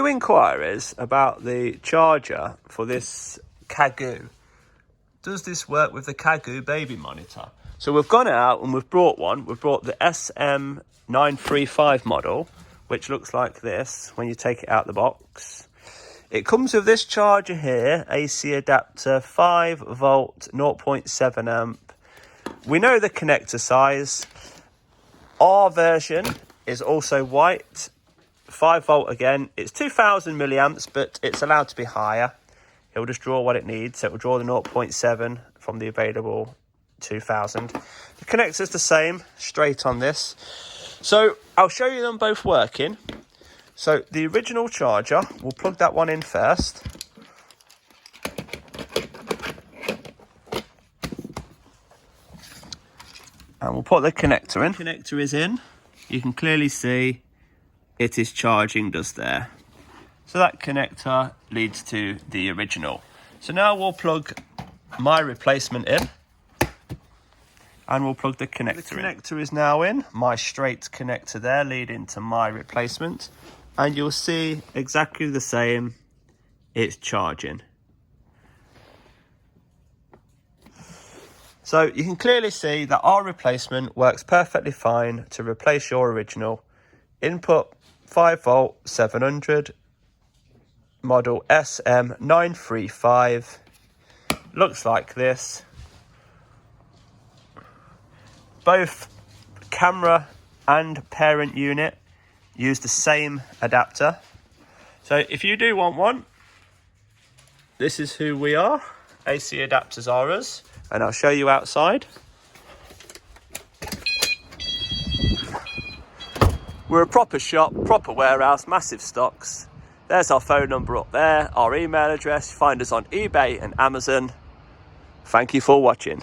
few inquiries about the charger for this CACAGOO. Does this work with the CACAGOO baby monitor? So we've gone out and we've brought one. We've brought the SM935 model, which looks like this when you take it out the box. It comes with this charger here, AC adapter, 5 volt, 0.7 amp. We know the connector size. Our version is also white, 5 volt again. It's 2000 milliamps, but it's allowed to be higher. It'll just draw what it needs. So it will draw the 0.7 from the available 2000. The connector's the same, straight on this. So I'll show you them both working. So the original charger, we'll plug that one in first. And we'll put the connector in. The connector is in. You can clearly see it is charging just there. So that connector leads to the original. So now we'll plug my replacement in. And we'll plug the connector in. The connector is now in. My straight connector there leading to my replacement. And you'll see exactly the same. It's charging. So you can clearly see that our replacement works perfectly fine to replace your original. Input 5 volt 700. Model SM935. Looks like this. Both camera and parent unit use the same adapter. So if you do want one, this is who we are. AC adapters are us. And I'll show you outside. We're a proper shop, proper warehouse, massive stocks. There's our phone number up there, our email address. Find us on eBay and Amazon. Thank you for watching.